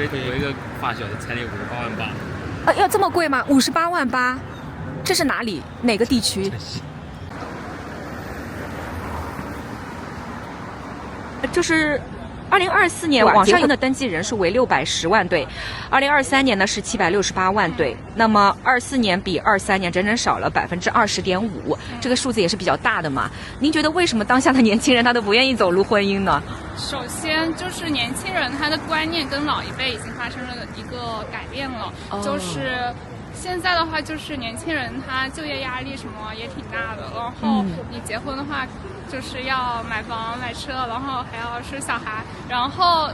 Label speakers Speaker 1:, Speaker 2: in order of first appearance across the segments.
Speaker 1: 有一个发小的彩礼58.8万8。
Speaker 2: 要这么贵吗？58.8万，这是哪里？哪个地区？就是2024年网上的登记人数为610万对，2023年呢是768万对，那么24年比23年整整少了20.5%，这个数字也是比较大的嘛。您觉得为什么当下的年轻人他都不愿意走入婚姻呢？
Speaker 3: 首先就是年轻人他的观念跟老一辈已经发生了一个改变了，就是现在的话，就是年轻人他就业压力什么也挺大的，然后你结婚的话，就是要买房买车，然后还要生小孩，然后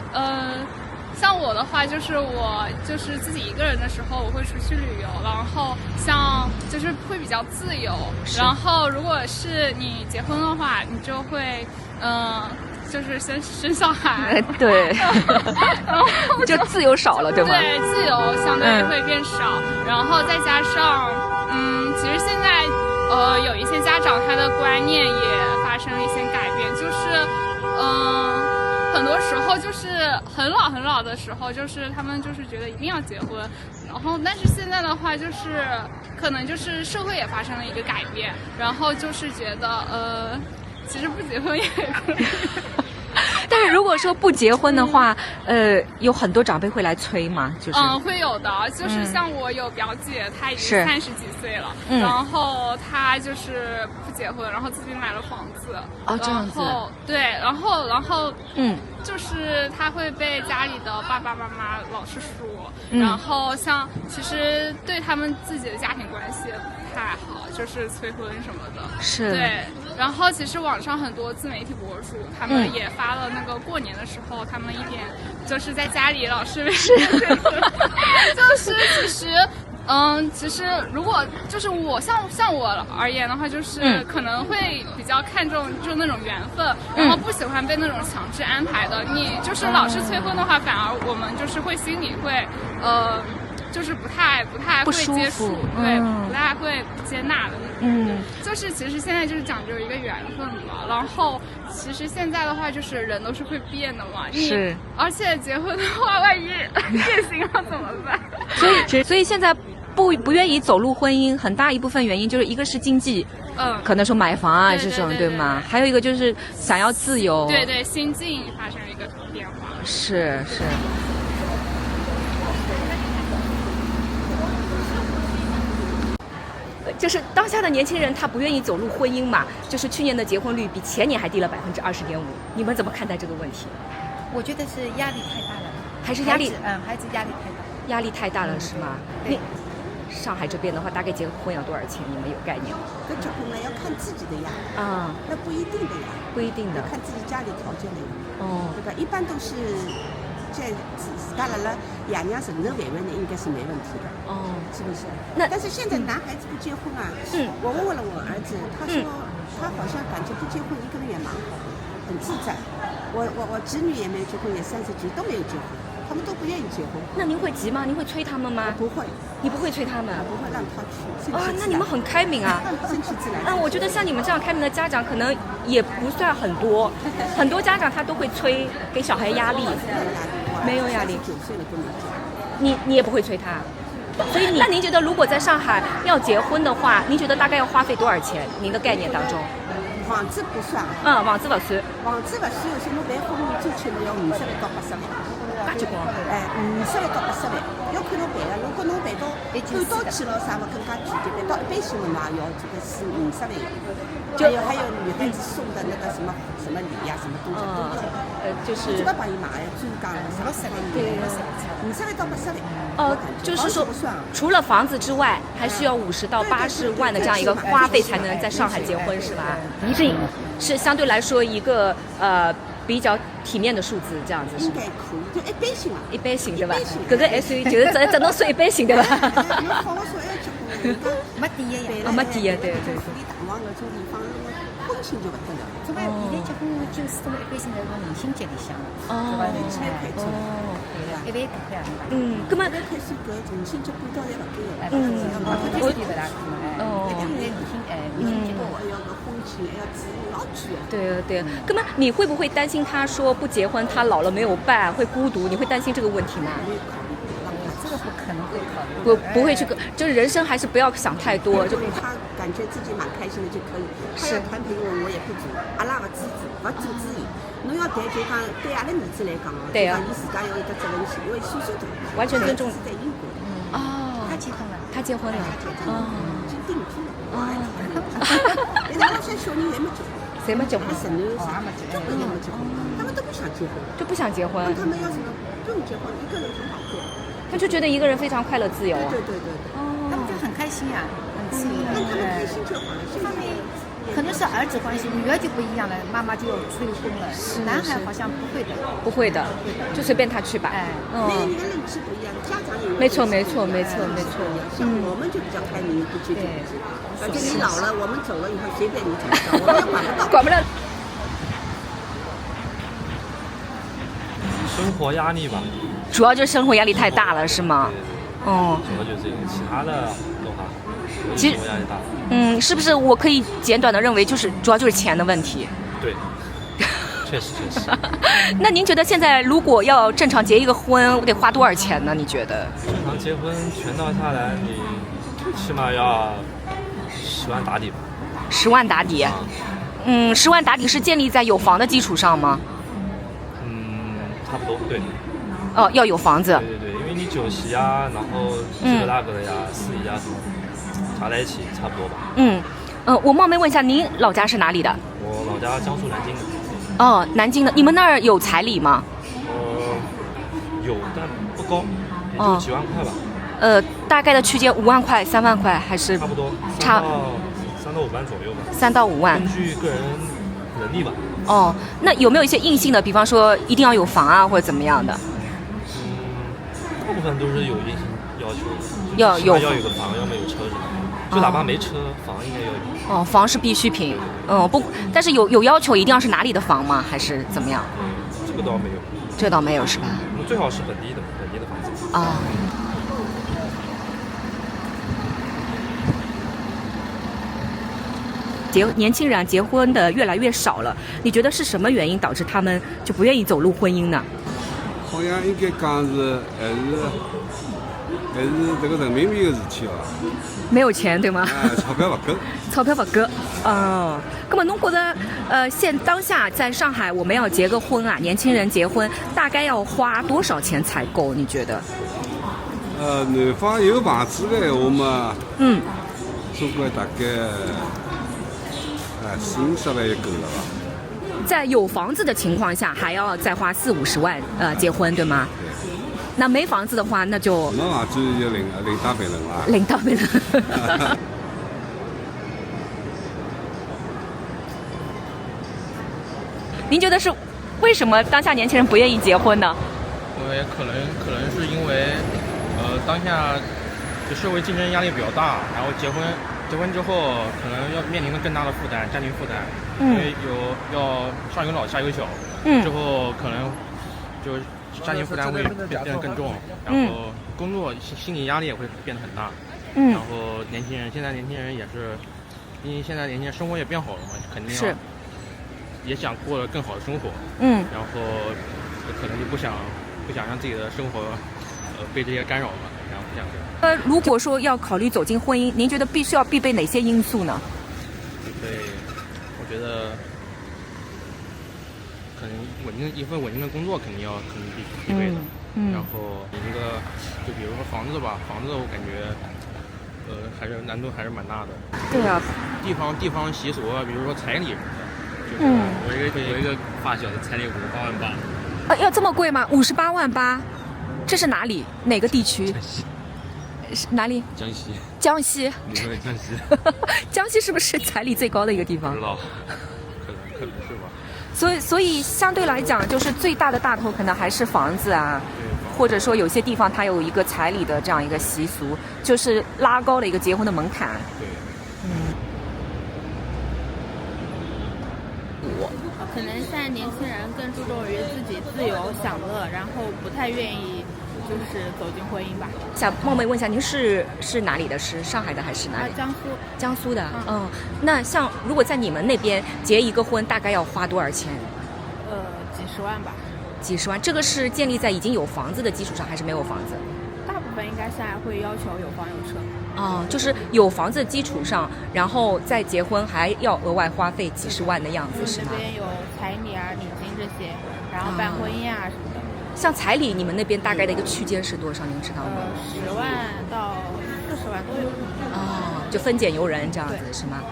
Speaker 3: 像我的话，就是我就是自己一个人的时候，我会出去旅游，然后像就是会比较自由，然后如果是你结婚的话，你就会就是生小孩，
Speaker 2: 对，就自由少了，对吗？
Speaker 3: 对，自由相对会变少，然后再加上，其实现在有一些家长他的观念也发生了一些改变，就是很多时候就是很老的时候，就是他们就是觉得一定要结婚，然后但是现在的话就是可能就是社会也发生了一个改变，然后就是觉得其实不结婚也可以。
Speaker 2: 但是如果说不结婚的话，有很多长辈会来催吗？就是
Speaker 3: 会有的，就是像我有表姐，她已经30几岁了，然后她就是不结婚，然后自己买了房子。
Speaker 2: 这样子。
Speaker 3: 对，然后就是她会被家里的爸爸妈妈老是说，然后像其实对他们自己的家庭关系也不太好，就是催婚什么的。
Speaker 2: 是。
Speaker 3: 对，然后其实网上很多自媒体博主，他们也发了那个过年的时候，他们一点就是在家里老是就是其实。其实如果就是我像我而言的话，就是可能会比较看重就那种缘分，然后不喜欢被那种强制安排的。你就是老是催婚的话，反而我们就是会心里会就是不太会接受，对，不太会接纳的那种。就是其实现在就是讲究一个缘分嘛，然后其实现在的话就是人都是会变的嘛，
Speaker 2: 是，
Speaker 3: 而且结婚的话，万一变心了怎么办？
Speaker 2: 所以现在不愿意走入婚姻，很大一部分原因就是一个是经济，可能说买房啊这种，对吗？还有一个就是想要自由，
Speaker 3: 对，心境发生了一个变化，
Speaker 2: 是。就是当下的年轻人他不愿意走入婚姻嘛，就是去年的结婚率比前年还低了20.5%，你们怎么看待这个问题？
Speaker 4: 我觉得是压力太大了，
Speaker 2: 还是压力？
Speaker 4: 孩子压力太大，
Speaker 2: 压力太大了是吗？
Speaker 4: 对。
Speaker 2: 上海这边的话，大概结婚要多少钱？你们有概念吗？
Speaker 5: 结婚呢要看自己的呀，那不一定的呀，
Speaker 2: 不一定的，
Speaker 5: 看自己家里条件的呀，对吧？一般都是在自家了爷娘承受范围内，应该是没问题的，是不是？但是现在男孩子不结婚啊，我问了我儿子，他说他好像感觉不结婚一个人也蛮好的，很自在。我侄女也没有结婚，也30几都没有结婚。他们都不愿意结婚，
Speaker 2: 那您会急吗？您会催他们吗？
Speaker 5: 不会，
Speaker 2: 你不会催他们，
Speaker 5: 不会让他去。
Speaker 2: 那你们很开明啊，
Speaker 5: 顺其自然。
Speaker 2: 我觉得像你们这样开明的家长，可能也不算很多，很多家长他都会催，给小孩压力。没有压力。
Speaker 5: 9岁了都没结。
Speaker 2: 你也不会催他，所以那您觉得如果在上海要结婚的话，您觉得大概要花费多少钱？您的概念当中？
Speaker 5: 房子不算。
Speaker 2: 房子不算。
Speaker 5: 房子不算，有些侬办婚礼最起码要50万到80万。
Speaker 2: 结棍
Speaker 5: ，50万到80万，要看侬办的。如果侬办到半道去了啥么更加贵点，办到一般性的嘛，要这个是50万。还有女孩子送的那个什么礼呀，什么东西都要。就是这个帮伊买呀，专家了，60万对，50万到80万。
Speaker 2: 就是说，除了房子之外，还需要50到80万的这样一个花费才能在上海结婚，是吧？是相对来说一个比较体面的数字，这样子是。
Speaker 5: 应该可以，就一般性嘛。一般性
Speaker 2: 对吧？搿个还算就是只能算一般性对吧？
Speaker 5: 有好的说要结婚，没底呀。
Speaker 2: 没底呀，对。
Speaker 5: 富丽堂皇搿种地方，婚心就不得了。
Speaker 4: 这个现在结婚就是这么一般性在种明星节里向的，对吧？人气开出来，对呀，1万多块啊。
Speaker 2: 葛么
Speaker 5: 开始搿明星节半道侪勿够的，
Speaker 4: 我就勿大可能哎，他们在明星节多，
Speaker 5: 还要个婚期，还要住老贵的。
Speaker 2: 对，葛么你会不会担心他说不结婚，他老了没有伴，会孤独？你会担心这个问题吗？
Speaker 4: 这个不可能会考虑，
Speaker 2: 不会去，就是人生还是不要想太多，就
Speaker 5: 他感觉自己蛮开心的就可以。他要谈朋友，我也不阻，阿拉勿支持，勿阻止伊。侬要谈就讲对阿拉儿子来讲哦，就讲伊自家要有得责任心，因为岁数大，
Speaker 2: 完全尊重。
Speaker 5: 是在英国的。
Speaker 2: 哦，
Speaker 4: 他结婚了，
Speaker 2: 他结婚了，
Speaker 5: 已经定居了。你哪些小人还没结婚？
Speaker 2: 谁没结婚？
Speaker 5: 侄女啥没结婚，根本也没结婚，他们都不想结婚，
Speaker 2: 就不想结婚。
Speaker 5: 他们要什么不用结婚，一个人很好过。
Speaker 2: 他就觉得一个人非常快乐自由。
Speaker 5: 对。
Speaker 4: 他们就很开心呀，很自由。
Speaker 5: 让他们开心就好了。
Speaker 4: 这方面可能是儿子关系，女儿就不一样了，妈妈就要催婚了。男孩好像不会的，
Speaker 2: 不会的，就随便他去吧。
Speaker 5: 每个人的认知不一样，家长也有。
Speaker 2: 没错。
Speaker 5: 像我们就比较开明，不拘谨。反正你老了，我们走了以后，随便你怎么着，我们也管不到。
Speaker 2: 管不了。
Speaker 1: 生活压力吧。
Speaker 2: 主要就是生活压力太大了，是吗？哦。
Speaker 1: 主要就是这个，其他的话，
Speaker 2: 其实
Speaker 1: 生活压力大。
Speaker 2: 是不是我可以简短的认为，就是主要就是钱的问题？
Speaker 1: 对，确实。
Speaker 2: 那您觉得现在如果要正常结一个婚，得花多少钱呢？你觉得？
Speaker 1: 正常结婚全套下来，你起码要10万打底吧。
Speaker 2: 10万打底。10万打底是建立在有房的基础上吗？
Speaker 1: 差不多，对。
Speaker 2: 要有房子。
Speaker 1: 对，因为你酒席啊，然后这个那个的呀，司仪啊什么，加在一起差不多吧。
Speaker 2: 我冒昧问一下，您老家是哪里的？
Speaker 1: 我老家江苏南京的。
Speaker 2: 哦，南京的。你们那儿有彩礼吗？
Speaker 1: 有，但不高，也就几万块吧。
Speaker 2: 大概的区间5万块、3万块还是？
Speaker 1: 差不多。3到5万左右吧。3到5万。根据个人能力吧。
Speaker 2: 哦，那有没有一些硬性的，比方说一定要有房啊，或者怎么样的？
Speaker 1: 大部分都是有硬性要求的，
Speaker 2: 要有
Speaker 1: 个房，要么有车什么的，就哪怕没车，房应该要有。
Speaker 2: 房是必需品。不，但是有要求一定要是哪里的房吗？还是怎么样？
Speaker 1: 这个倒没有。
Speaker 2: 这倒没有是吧？
Speaker 1: 最好是本地的房子。
Speaker 2: 啊。年轻人结婚的越来越少了，你觉得是什么原因导致他们就不愿意走入婚姻呢？
Speaker 6: 好像应该讲是还是这个人民币的事体哦。
Speaker 2: 没有钱对吗？
Speaker 6: 钞票不够。
Speaker 2: 钞票不够。那么侬觉得当下在上海我们要结个婚啊，年轻人结婚大概要花多少钱才够？你觉得？
Speaker 6: 男方有房子的话嘛，总归大概40-50万就够了吧。
Speaker 2: 在有房子的情况下，还要再花40-50万结婚，对吗？
Speaker 6: 对。
Speaker 2: 那没房子的话，那就
Speaker 6: 没房子就另当别论了。
Speaker 2: 另当别论。您觉得是为什么当下年轻人不愿意结婚呢？
Speaker 7: 因为可能是因为当下就社会竞争压力比较大，然后结婚之后可能要面临的更大的负担，家庭负担，因为要上有老下有小，之后可能就家庭负担会变得更重，然后工作心理压力也会变得很大，然后现在年轻人也是，因为现在年轻人生活也变好了嘛，肯定要也想过更好的生活，然后可能就不想让自己的生活被这些干扰嘛，然后不想这样。
Speaker 2: 如果说要考虑走进婚姻，您觉得必须要必备哪些因素呢？
Speaker 7: 对，我觉得可能一份稳定的工作肯定必备的，然后一个就比如说房子吧，房子我感觉还是难度还是蛮大的。
Speaker 2: 对啊，
Speaker 7: 地方习俗啊，比如说彩礼什么的，就是
Speaker 1: 我一个发小的彩礼58万8。
Speaker 2: 要这么贵吗？58万8，这是哪里？哪个地区？哪里？
Speaker 1: 江西。
Speaker 2: 江西。
Speaker 1: 你说的江西。
Speaker 2: 江西是不是彩礼最高的一个地方？
Speaker 1: 不知道，
Speaker 7: 可能是吧。
Speaker 2: 所以相对来讲，就是最大的大头可能还是房子啊，或者说有些地方它有一个彩礼的这样一个习俗，就是拉高了一个结婚的门槛。
Speaker 7: 对。
Speaker 8: 可能现在年轻人更注重于自己自由享乐，然后不太愿意就是走进婚姻吧。
Speaker 2: 想冒昧问一下，您是哪里的？是上海的还是哪里？
Speaker 8: 江苏。
Speaker 2: 江苏的。那像如果在你们那边结一个婚，大概要花多少钱？
Speaker 8: 几十万吧。
Speaker 2: 几十万，这个是建立在已经有房子的基础上，还是没有房子？
Speaker 8: 大部分应该现在会要求有房有车。
Speaker 2: 就是有房子的基础上，然后再结婚还要额外花费几十万的样子，是吗？
Speaker 8: 这边有彩礼啊、礼金这些，然后办婚宴啊什么的。
Speaker 2: 像彩礼，你们那边大概的一个区间是多少？您知道吗
Speaker 8: ？10万到40万都有。
Speaker 2: 就分拣由人这样子是吗？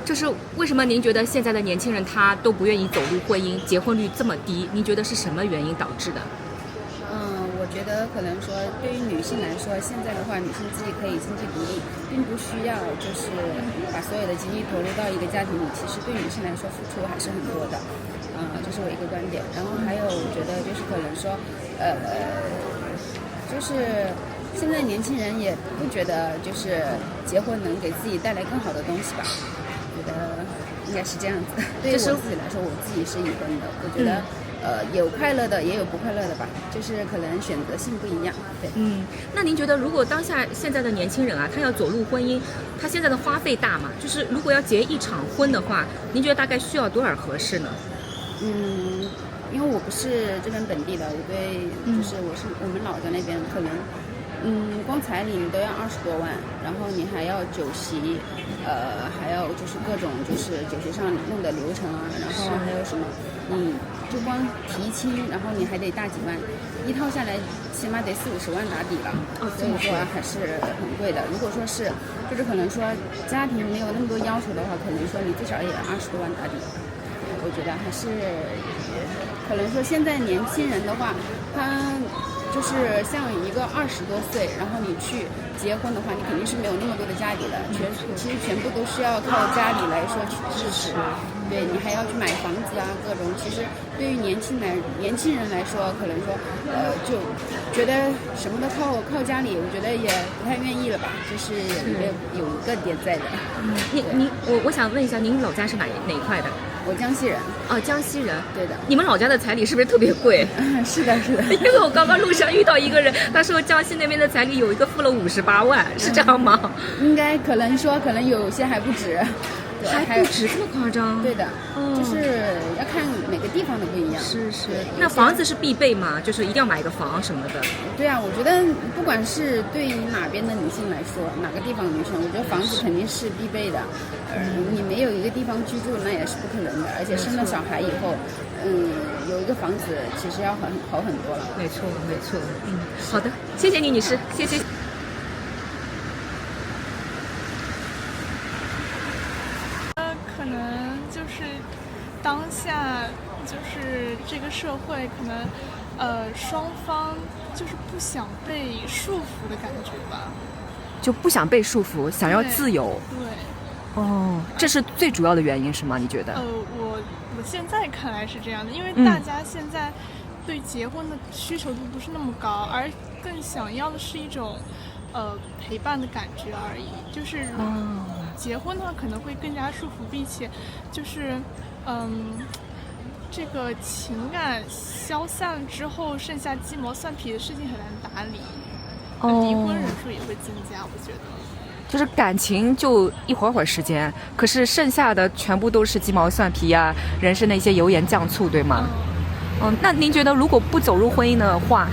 Speaker 2: 就是为什么您觉得现在的年轻人他都不愿意走入婚姻，结婚率这么低？您觉得是什么原因导致的？
Speaker 4: 我觉得可能说对于女性来说，现在的话，女性自己可以经济独立，并不需要就是把所有的精力投入到一个家庭里。其实对女性来说，付出还是很多的。这是我一个观点。然后还有，我觉得就是可能说，就是现在年轻人也不觉得就是结婚能给自己带来更好的东西吧。觉得应该是这样子。对于我自己来说，我自己是已婚的，我觉得有快乐的，也有不快乐的吧，就是可能选择性不一样。对，
Speaker 2: 那您觉得如果现在的年轻人啊，他要走入婚姻，他现在的花费大嘛？就是如果要结一场婚的话，您觉得大概需要多少合适呢？
Speaker 4: 因为我不是这边本地的，我对就是我们老家那边可能。光彩礼你都要20多万，然后你还要酒席，还有就是各种就是酒席上弄的流程啊，然后还有什么，你就光提亲，然后你还得大几万，一套下来起码得40-50万打底了，所以说还是很贵的。如果说是就是可能说家庭没有那么多要求的话，可能说你至少也要20多万打底。我觉得还是可能说现在年轻人的话，他。就是像一个20多岁，然后你去结婚的话，你肯定是没有那么多的家底的，其实全部都是要靠家里来说去支持。对，你还要去买房子啊，各种。其实对于年轻人来说，可能说就觉得什么都靠家里，我觉得也不太愿意了吧，就是有一个点在的。
Speaker 2: 我想问一下，您老家是哪一块的？
Speaker 4: 我江西人。
Speaker 2: 江西人。
Speaker 4: 对的。
Speaker 2: 你们老家的彩礼是不是特别贵？
Speaker 4: 是的。
Speaker 2: 因为我刚刚路上遇到一个人，他说江西那边的彩礼有一个付了58万，是这样吗？
Speaker 4: 应该可能有些还不止。
Speaker 2: 还不止这么夸张？
Speaker 4: 对的，就是要看每个地方的不一样。
Speaker 2: 是。那房子是必备吗？就是一定要买个房什么的？
Speaker 4: 对啊，我觉得不管是对于哪边的女性来说，哪个地方的女生，我觉得房子肯定是必备的。你没有一个地方居住，那也是不可能的。而且生了小孩以后，有一个房子其实要好很多了。
Speaker 2: 没错。好的，谢谢你女士，谢谢。
Speaker 3: 可能就是当下就是这个社会可能双方就是不想被束缚的感觉吧，
Speaker 2: 就不想被束缚，想要自由。
Speaker 3: 对。
Speaker 2: 这是最主要的原因是吗？你觉得？
Speaker 3: 我现在看来是这样的，因为大家现在对结婚的需求度不是那么高，而更想要的是一种陪伴的感觉而已，就是结婚的话可能会更加束缚，并且就是这个情感消散之后，剩下鸡毛蒜皮的事情很难打理，离婚人数也会增加，我觉得。
Speaker 2: 就是感情就一会儿时间，可是剩下的全部都是鸡毛蒜皮啊，人生的一些油盐酱醋，对吗？那您觉得如果不走入婚姻的话，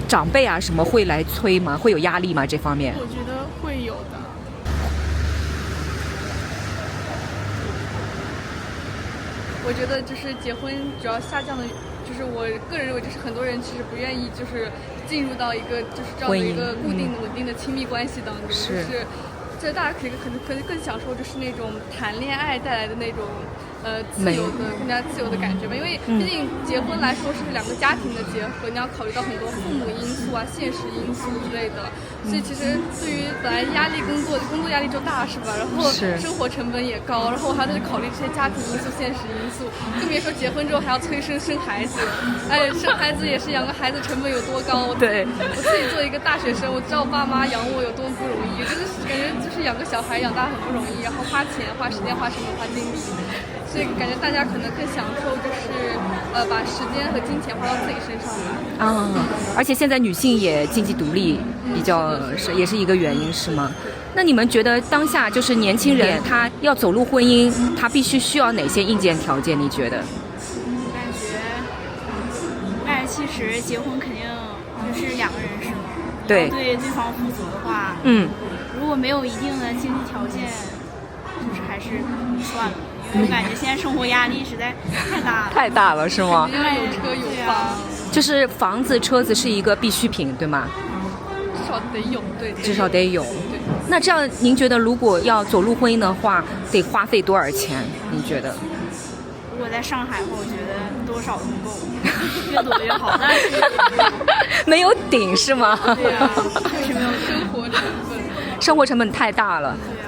Speaker 2: 长辈啊什么会来催吗？会有压力吗？这方面？
Speaker 3: 我觉得会有的。
Speaker 9: 我觉得就是结婚主要下降的，就是我个人认为，就是很多人其实不愿意就是进入到一个就是这样的一个固定的稳定的亲密关系当中，就是这大家可能更享受就是那种谈恋爱带来的那种自由的更加自由的感觉吧。因为毕竟结婚来说是两个家庭的结合，你要考虑到很多父母因素啊、现实因素之类的。所以其实对于本来工作压力就大是吧？然后生活成本也高，然后还得考虑这些家庭因素、现实因素，更别说结婚之后还要催生孩子。哎，生孩子也是养个孩子成本有多高？
Speaker 2: 对，
Speaker 9: 我自己作为一个大学生，我知道我爸妈养我有多么不容易，真的是感觉就是养个小孩养大很不容易，然后花钱、花时间、花成本、花精力，所以感觉大家可能更享受就是把时间和金钱花到自己身上吧。
Speaker 2: 而且现在女性也经济独立，比较也是一个原因，是吗？那你们觉得当下就是年轻人他要走入婚姻，他必须需要哪些硬件条件？你觉得？
Speaker 8: 感觉爱其实结婚肯定就是两个人是吗？
Speaker 2: 对。
Speaker 8: 对对方负责的话，如果没有一定的经济条件，就是还是算了。因为我感觉现在生活压力实在太大了。
Speaker 2: 太大了是吗？
Speaker 9: 要有车有房，
Speaker 2: 就是房子、车子是一个必需品，对吗？
Speaker 9: 至少得有，对。
Speaker 2: 至少得有。对。那这样，您觉得如果要走入婚姻的话，得花费多少钱？您觉得？
Speaker 8: 如果在上海的话，我觉得多少都不够，越多越好。但是
Speaker 2: 没有顶是吗？
Speaker 8: 对啊，确实没有
Speaker 9: 生活成本。
Speaker 2: 生活成本太大了。
Speaker 8: 对